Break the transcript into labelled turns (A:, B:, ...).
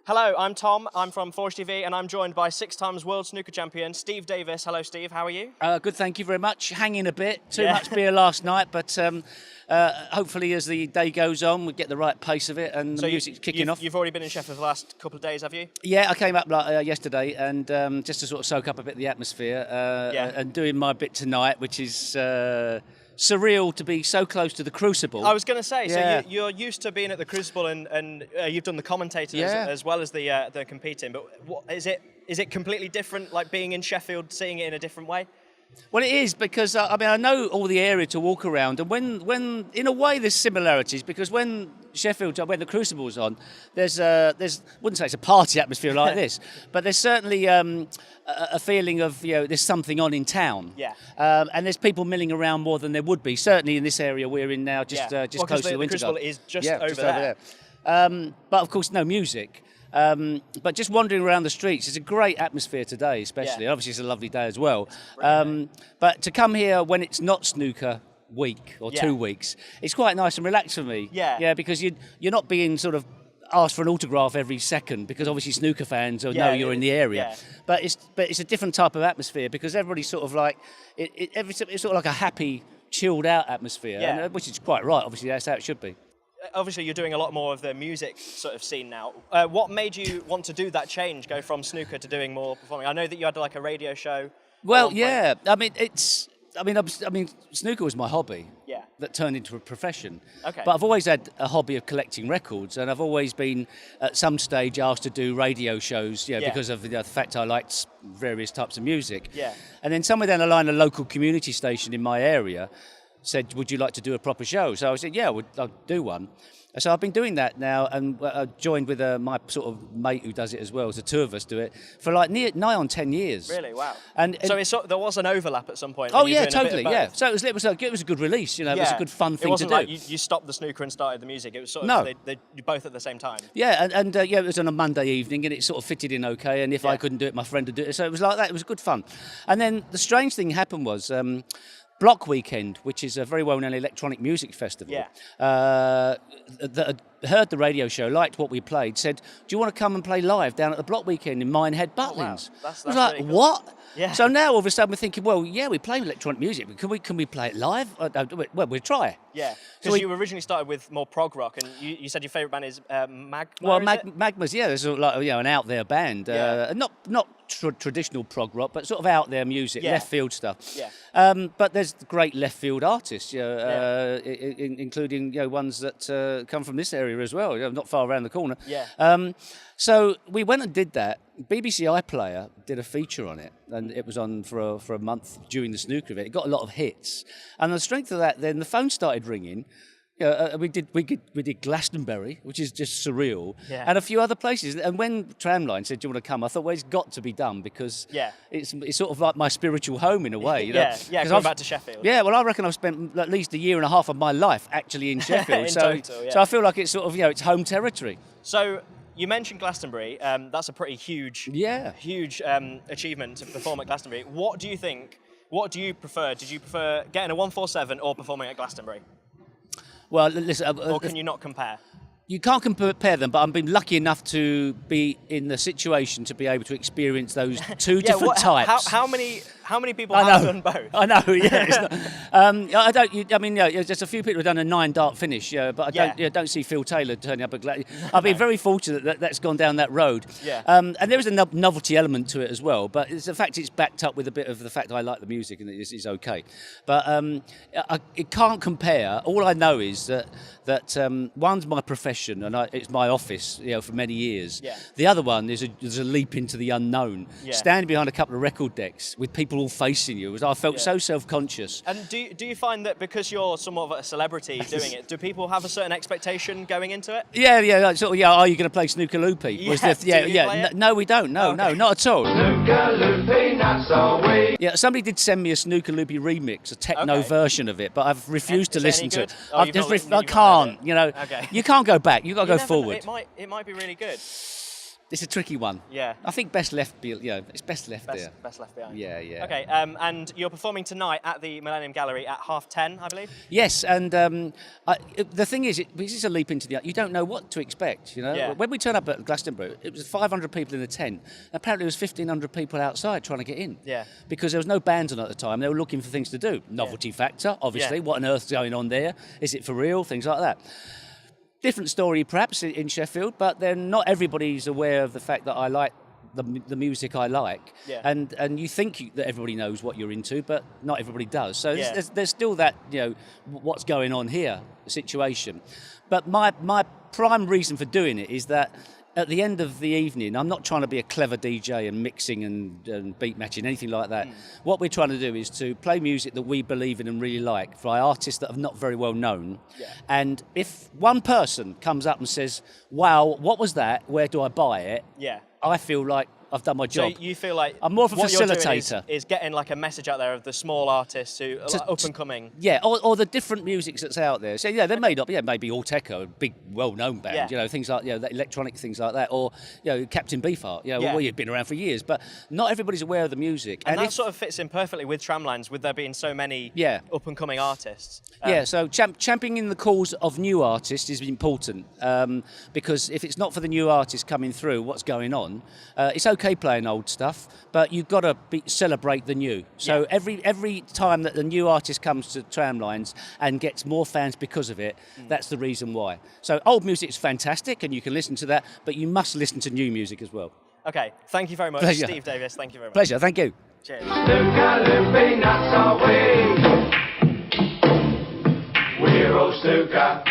A: Hello, I'm Tom. I'm from Forge TV, and I'm joined by 6 times world snooker champion Steve Davis. Hello, Steve. How are you?
B: Good, thank you very much. Hanging a bit. Too much beer last night, but hopefully as the day goes on, we get the right pace of it and the music's kicking off.
A: You've already been in Sheffield for the last couple of days, have you?
B: Yeah, I came up yesterday and just to sort of soak up a bit of the atmosphere and doing my bit tonight, which is surreal to be so close to the Crucible.
A: I was going to say, so you're used to being at the Crucible and you've done the commentator as well as the competing, but is it completely different, like being in Sheffield, seeing it in a different way?
B: Well, it is because I know all the area to walk around, and when in a way there's similarities because when the Crucible's on, there's wouldn't say it's a party atmosphere like this, but there's certainly a feeling of there's something on in town, and there's people milling around more than there would be. Certainly in this area we're in now, just close to the Winter
A: Crucible
B: Garden.
A: is just over there.
B: But of course no music. But just wandering around the streets, it's a great atmosphere today, especially.
A: Yeah.
B: Obviously, it's a lovely day as well. But to come here when it's not snooker week or 2 weeks, it's quite nice and relaxed for me.
A: Yeah.
B: Because you're not being sort of asked for an autograph every second because obviously snooker fans know you're in the area. But it's a different type of atmosphere because everybody's sort of like it's sort of like a happy, chilled out atmosphere, which is quite right. Obviously, that's how it should be.
A: Obviously, you're doing a lot more of the music sort of scene now. What made you want to do that change, go from snooker to doing more performing? I know that you had like a radio show.
B: Well, yeah. I mean, snooker was my hobby.
A: Yeah.
B: That turned into a profession.
A: Okay.
B: But I've always had a hobby of collecting records, and I've always been at some stage asked to do radio shows, because of the fact I liked various types of music.
A: Yeah.
B: And then somewhere down the line, a local community station in my area said, would you like to do a proper show? So I said, yeah, I'll do one. So I've been doing that now, and I joined with my sort of mate who does it as well. So 2 of us do it for like nigh on 10 years.
A: Really? Wow.
B: And
A: so there was an overlap at some point.
B: Oh yeah, totally. Yeah. So it was a good release. It was a good fun thing to do.
A: It wasn't like you stopped the snooker and started the music. It was sort of they both at the same time.
B: Yeah, and it was on a Monday evening, and it sort of fitted in okay. And if I couldn't do it, my friend would do it. So it was like that. It was good fun. And then the strange thing happened was. Block Weekend, which is a very well-known electronic music festival, that had heard the radio show, liked what we played, said, do you want to come and play live down at the Block Weekend in Minehead, Butlins?
A: Oh, wow. That's
B: I was like,
A: really cool.
B: what?
A: Yeah.
B: So now all of a sudden we're thinking, well, yeah, we play electronic music, but can we play it live? Well, we'll try.
A: Yeah, because you originally started with more prog rock, and you said your favourite band is Magma.
B: Well, Magma's, there's like an out there band, not traditional prog rock, but sort of out there music, left field stuff.
A: Yeah.
B: But there's great left field artists, including ones that come from this area as well, not far around the corner.
A: Yeah.
B: So we went and did that. BBC iPlayer did a feature on it, and it was on for a month during the snooker event. It got a lot of hits, and on the strength of that, then the phone started ringing. We did Glastonbury, which is just surreal, and a few other places. And when Tramlines said, "Do you want to come?" I thought, well, it's got to be done because it's sort of like my spiritual home in a way.
A: Going back to Sheffield.
B: Yeah, well, I reckon I've spent at least a year and a half of my life actually in Sheffield.
A: Total,
B: so I feel like it's sort of it's home territory.
A: So. You mentioned Glastonbury. That's a pretty huge achievement to perform at Glastonbury. What do you think? What do you prefer? Did you prefer getting a 147 or performing at Glastonbury?
B: Well, listen.
A: Or can you not compare?
B: You can't compare them, but I've been lucky enough to be in the situation to be able to experience those two different types.
A: How many people have done both?
B: I know, yeah. I don't. There's a few people who've done a 9-dart finish, but I don't see Phil Taylor turning up at Glastonbury. I've been very fortunate that that's gone down that road.
A: Yeah.
B: And there is a novelty element to it as well, but it's the fact it's backed up with a bit of the fact I like the music and it's okay. But it can't compare. All I know is that one's my profession and it's my office, for many years.
A: Yeah.
B: The other one is a leap into the unknown.
A: Yeah.
B: Standing behind a couple of record decks with people all facing you. I felt so self-conscious.
A: And do you find that because you're somewhat of a celebrity doing it, do people have a certain expectation going into it?
B: Yeah. Are you going to play Snooker Loopy? No, we don't. No, not at all.
C: Snooker Loopy, not so we.
B: Yeah, somebody did send me a Snooker Loopy remix, a techno version of it, but I've refused to listen to it. I can't. You can't go back. You got to go forward.
A: It might be really good.
B: It's a tricky one.
A: Yeah.
B: I think best left, it's best left there.
A: Best left behind.
B: Yeah, yeah.
A: Okay, and you're performing tonight at the Millennium Gallery at 10:30, I believe?
B: Yes, and the thing is, because it's a leap into the... You don't know what to expect, you know?
A: Yeah.
B: When we turned up at Glastonbury, it was 500 people in the tent. Apparently, there was 1,500 people outside trying to get in.
A: Yeah.
B: Because there was no bands on at the time. They were looking for things to do. Novelty factor, obviously.
A: Yeah.
B: What on earth's going on there? Is it for real? Things like that. Different story, perhaps, in Sheffield, but then not everybody's aware of the fact that I like the music I like.
A: Yeah.
B: And you think that everybody knows what you're into, but not everybody does. So
A: Yeah.
B: there's still that, what's going on here situation. But my prime reason for doing it is that at the end of the evening, I'm not trying to be a clever DJ and mixing and beat matching, anything like that. What we're trying to do is to play music that we believe in and really like by artists that are not very well known.
A: Yeah.
B: And if one person comes up and says, wow, what was that? Where do I buy it?
A: Yeah.
B: I feel like I've done my job.
A: So you feel like
B: I'm more of a
A: what you're doing
B: facilitator.
A: is getting like a message out there of the small artists who are like up and coming.
B: Yeah, or the different musics that's out there. So they're made up. Yeah, maybe Allteco, a big, well-known band.
A: Yeah.
B: Things like the electronic things like that, or Captain Beefheart.
A: Yeah.
B: Well, you've been around for years, but not everybody's aware of the music.
A: And that sort of fits in perfectly with Tramlines, with there being so many up and coming artists.
B: So championing the cause of new artists is important, because if it's not for the new artists coming through, what's going on? It's okay playing old stuff, but you've got to celebrate the new. So every time that the new artist comes to Tramlines and gets more fans because of it, that's the reason why. So old music is fantastic, and you can listen to that, but you must listen to new music as well.
A: Okay, thank you very much,
B: Pleasure.
A: Steve Davis. Thank you very much.
B: Pleasure, thank you.
A: Cheers.
C: Snooker, looping, that's our way. We're all snooker.